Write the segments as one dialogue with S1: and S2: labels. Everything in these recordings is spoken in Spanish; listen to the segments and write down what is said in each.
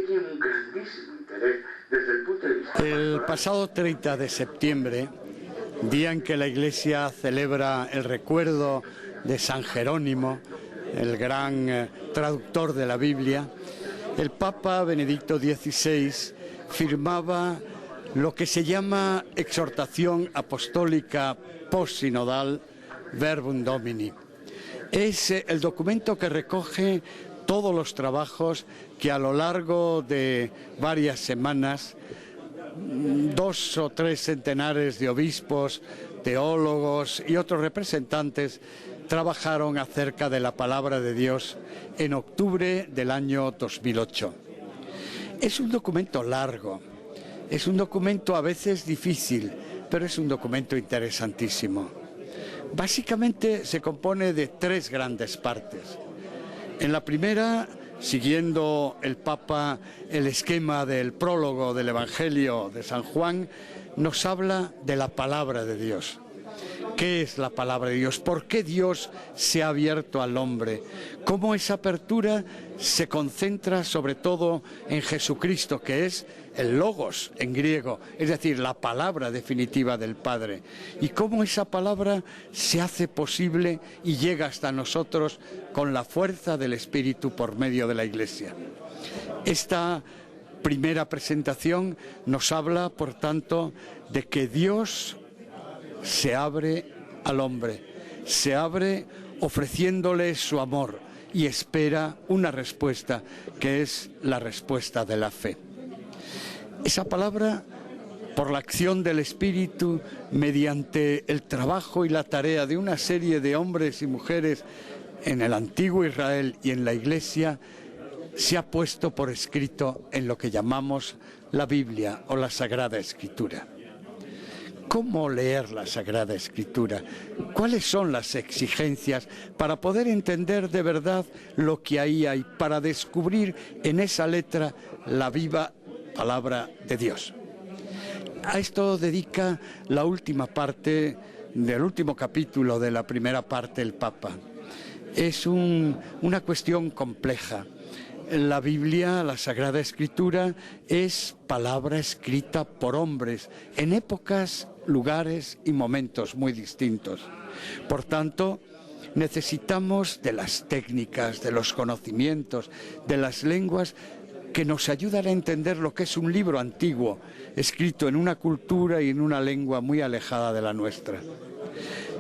S1: tiene un grandísimo interés desde el punto de vista...
S2: El pasado 30 de septiembre, día en que la Iglesia celebra el recuerdo de San Jerónimo, el gran traductor de la Biblia, el Papa Benedicto XVI firmaba lo que se llama exhortación apostólica postsinodal Verbum Domini. Es el documento que recoge todos los trabajos que a lo largo de varias semanas 2 o 3 centenares de obispos, teólogos y otros representantes trabajaron acerca de la palabra de Dios en octubre del año 2008. Es un documento largo, es un documento a veces difícil, pero es un documento interesantísimo. Básicamente se compone de 3 grandes partes. En la primera, siguiendo el Papa el esquema del prólogo del Evangelio de San Juan, nos habla de la palabra de Dios. ¿Qué es la palabra de Dios? ¿Por qué Dios se ha abierto al hombre? ¿Cómo esa apertura se concentra sobre todo en Jesucristo, que es el logos en griego, es decir, la palabra definitiva del Padre? ¿Y cómo esa palabra se hace posible y llega hasta nosotros con la fuerza del Espíritu por medio de la Iglesia? Esta primera presentación nos habla, por tanto, de que Dios se abre al hombre, se abre ofreciéndole su amor y espera una respuesta que es la respuesta de la fe. Esa palabra, por la acción del Espíritu, mediante el trabajo y la tarea de una serie de hombres y mujeres en el antiguo Israel y en la Iglesia, se ha puesto por escrito en lo que llamamos la Biblia o la Sagrada Escritura. ¿Cómo leer la Sagrada Escritura? ¿Cuáles son las exigencias para poder entender de verdad lo que ahí hay, para descubrir en esa letra la viva palabra de Dios? A esto dedica la última parte del último capítulo de la primera parte el Papa. Es una cuestión compleja. La Biblia, la Sagrada Escritura, es palabra escrita por hombres en épocas, lugares y momentos muy distintos. Por tanto, necesitamos de las técnicas, de los conocimientos, de las lenguas que nos ayudan a entender lo que es un libro antiguo, escrito en una cultura y en una lengua muy alejada de la nuestra.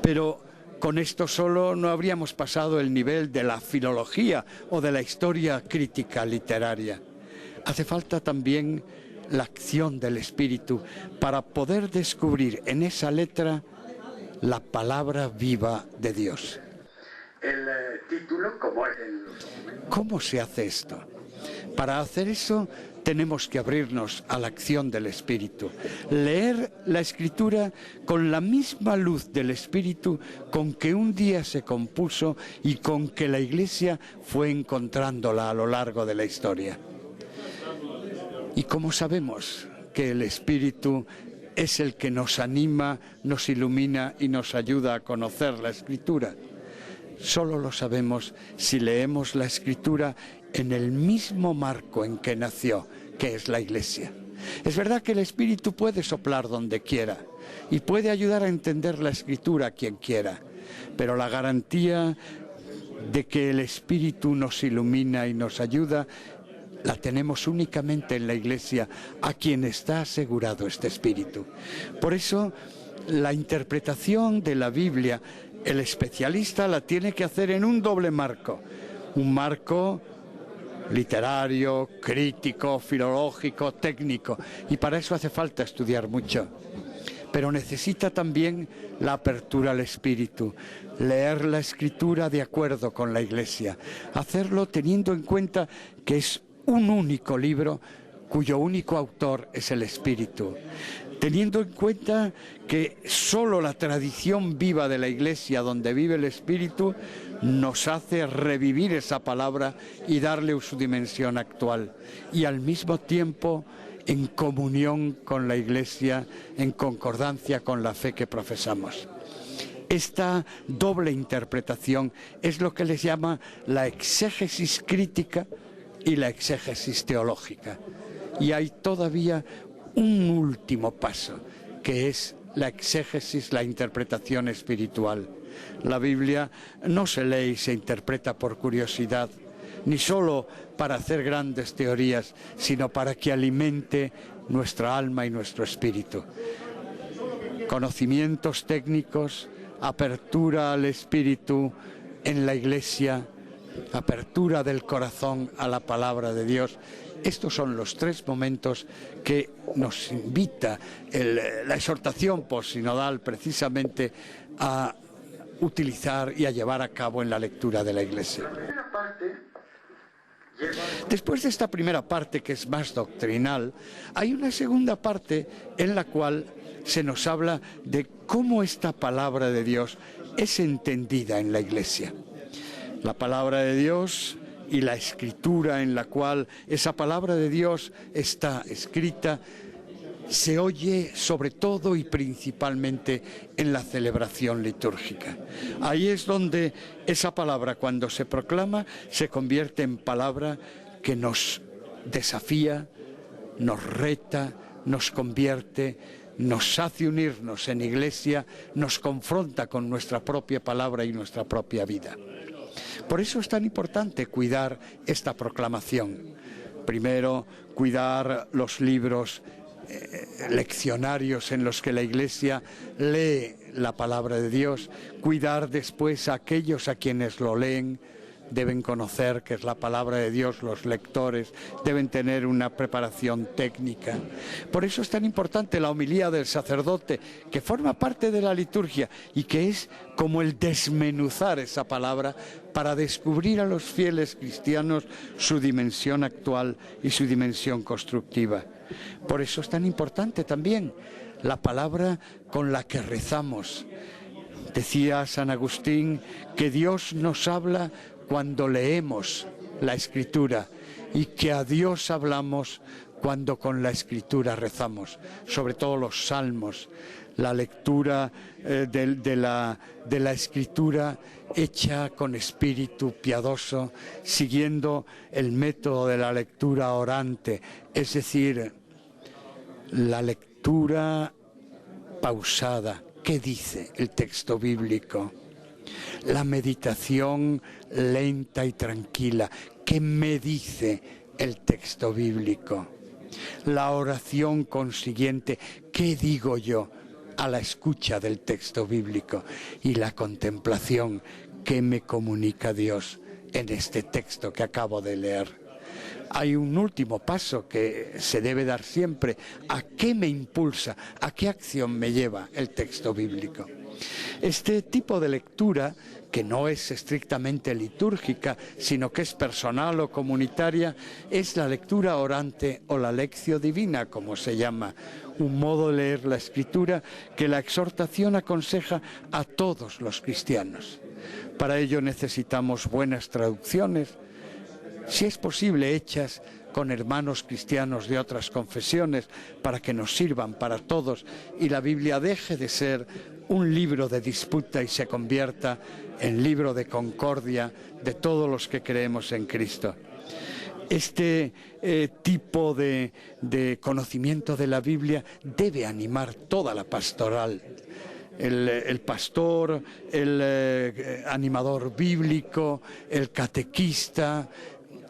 S2: Pero con esto solo no habríamos pasado el nivel de la filología o de la historia crítica literaria. Hace falta también la acción del Espíritu para poder descubrir en esa letra la palabra viva de Dios.
S1: El título, como es
S2: ¿Cómo se hace esto? Para hacer eso tenemos que abrirnos a la acción del Espíritu, leer la Escritura con la misma luz del Espíritu con que un día se compuso y con que la Iglesia fue encontrándola a lo largo de la historia. ¿Y cómo sabemos que el Espíritu es el que nos anima, nos ilumina y nos ayuda a conocer la Escritura? Solo lo sabemos si leemos la Escritura en el mismo marco en que nació, que es la Iglesia. Es verdad que el Espíritu puede soplar donde quiera y puede ayudar a entender la Escritura a quien quiera, pero la garantía de que el Espíritu nos ilumina y nos ayuda la tenemos únicamente en la Iglesia, a quien está asegurado este Espíritu. Por eso, la interpretación de la Biblia, el especialista la tiene que hacer en un doble marco. Un marco literario, crítico, filológico, técnico. Y para eso hace falta estudiar mucho. Pero necesita también la apertura al Espíritu, leer la Escritura de acuerdo con la Iglesia, hacerlo teniendo en cuenta que es un único libro cuyo único autor es el Espíritu, teniendo en cuenta que solo la tradición viva de la Iglesia, donde vive el Espíritu, nos hace revivir esa palabra y darle su dimensión actual, y al mismo tiempo en comunión con la Iglesia, en concordancia con la fe que profesamos. Esta doble interpretación es lo que les llama la exégesis crítica y la exégesis teológica. Y hay todavía un último paso, que es la exégesis, la interpretación espiritual. La Biblia no se lee y se interpreta por curiosidad, ni solo para hacer grandes teorías, sino para que alimente nuestra alma y nuestro espíritu. Conocimientos técnicos, apertura al espíritu en la Iglesia, apertura del corazón a la palabra de Dios. Estos son los tres momentos que nos invita la exhortación postsinodal precisamente a utilizar y a llevar a cabo en la lectura de la Iglesia. Después de esta primera parte, que es más doctrinal, hay una segunda parte en la cual se nos habla de cómo esta palabra de Dios es entendida en la Iglesia. La palabra de Dios y la escritura en la cual esa palabra de Dios está escrita se oye sobre todo y principalmente en la celebración litúrgica. Ahí es donde esa palabra, cuando se proclama, se convierte en palabra que nos desafía, nos reta, nos convierte, nos hace unirnos en Iglesia, nos confronta con nuestra propia palabra y nuestra propia vida. Por eso es tan importante cuidar esta proclamación. Primero, cuidar los libros leccionarios en los que la Iglesia lee la palabra de Dios, cuidar después a aquellos a quienes lo leen. Deben conocer que es la palabra de Dios, los lectores deben tener una preparación técnica. Por eso es tan importante la homilía del sacerdote, que forma parte de la liturgia y que es como el desmenuzar esa palabra para descubrir a los fieles cristianos su dimensión actual y su dimensión constructiva. Por eso es tan importante también la palabra con la que rezamos. Decía San Agustín que Dios nos habla cuando leemos la Escritura y que a Dios hablamos cuando con la Escritura rezamos, sobre todo los salmos, la lectura de la Escritura hecha con espíritu piadoso, siguiendo el método de la lectura orante, es decir, la lectura pausada. ¿Qué dice el texto bíblico? La meditación lenta y tranquila. ¿Qué me dice el texto bíblico? La oración consiguiente. ¿Qué digo yo a la escucha del texto bíblico? Y la contemplación. ¿Qué me comunica Dios en este texto que acabo de leer? Hay un último paso que se debe dar siempre. ¿A qué me impulsa? ¿A qué acción me lleva el texto bíblico? Este tipo de lectura, que no es estrictamente litúrgica, sino que es personal o comunitaria, es la lectura orante o la lectio divina, como se llama, un modo de leer la Escritura que la exhortación aconseja a todos los cristianos. Para ello necesitamos buenas traducciones, si es posible hechas con hermanos cristianos de otras confesiones, para que nos sirvan para todos y la Biblia deje de ser un libro de disputa y se convierta en libro de concordia de todos los que creemos en Cristo. Este tipo de conocimiento de la Biblia debe animar toda la pastoral. El pastor, el animador bíblico, el catequista,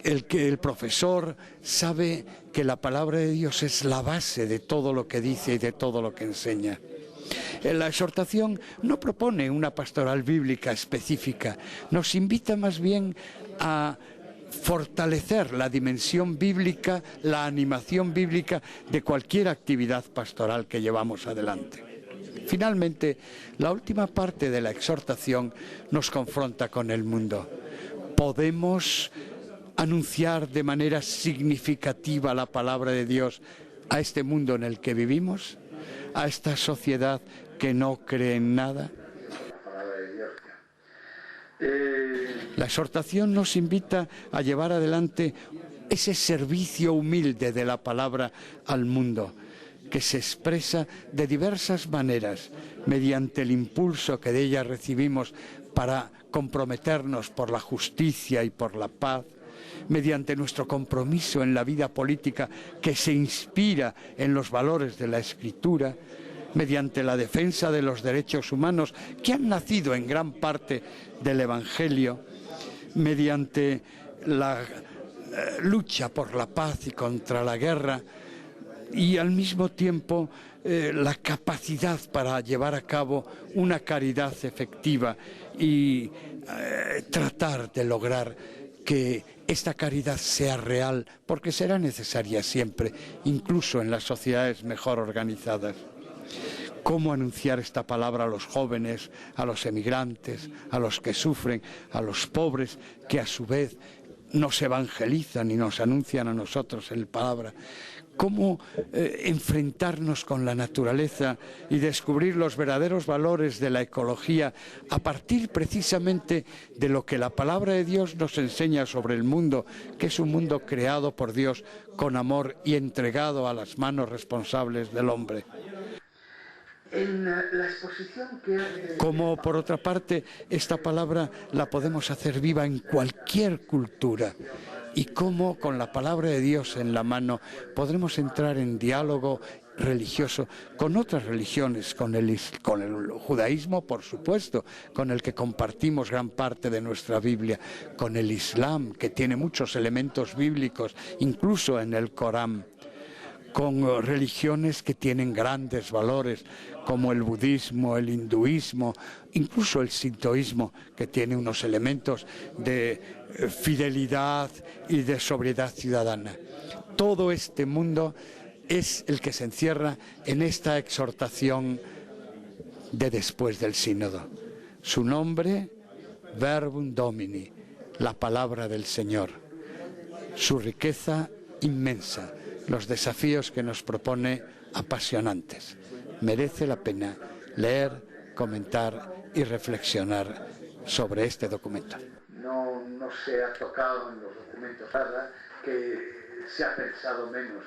S2: el profesor sabe que la palabra de Dios es la base de todo lo que dice y de todo lo que enseña. La exhortación no propone una pastoral bíblica específica, nos invita más bien a fortalecer la dimensión bíblica, la animación bíblica de cualquier actividad pastoral que llevamos adelante. Finalmente, la última parte de la exhortación nos confronta con el mundo. ¿Podemos anunciar de manera significativa la palabra de Dios a este mundo en el que vivimos? ¿A esta sociedad que no cree en nada? La exhortación nos invita a llevar adelante ese servicio humilde de la palabra al mundo, que se expresa de diversas maneras, mediante el impulso que de ella recibimos para comprometernos por la justicia y por la paz, mediante nuestro compromiso en la vida política que se inspira en los valores de la Escritura, mediante la defensa de los derechos humanos que han nacido en gran parte del Evangelio, mediante la lucha por la paz y contra la guerra, y al mismo tiempo la capacidad para llevar a cabo una caridad efectiva y tratar de lograr que esta caridad sea real, porque será necesaria siempre, incluso en las sociedades mejor organizadas. Cómo anunciar esta palabra a los jóvenes, a los emigrantes, a los que sufren, a los pobres, que a su vez nos evangelizan y nos anuncian a nosotros en la palabra. Cómo enfrentarnos con la naturaleza y descubrir los verdaderos valores de la ecología a partir precisamente de lo que la palabra de Dios nos enseña sobre el mundo, que es un mundo creado por Dios con amor y entregado a las manos responsables del hombre.
S1: En la exposición que...
S2: Como por otra parte esta palabra la podemos hacer viva en cualquier cultura, y cómo con la palabra de Dios en la mano podremos entrar en diálogo religioso con otras religiones, con el judaísmo, por supuesto, con el que compartimos gran parte de nuestra Biblia, con el Islam, que tiene muchos elementos bíblicos, incluso en el Corán, con religiones que tienen grandes valores, como el budismo, el hinduismo, incluso el sintoísmo, que tiene unos elementos de fidelidad y de sobriedad ciudadana. Todo este mundo es el que se encierra en esta exhortación de después del sínodo. Su nombre, Verbum Domini, la palabra del Señor. Su riqueza inmensa, los desafíos que nos propone apasionantes. Merece la pena leer, comentar y reflexionar sobre este documento.
S1: No se ha tocado en los documentos nada, que se ha pensado menos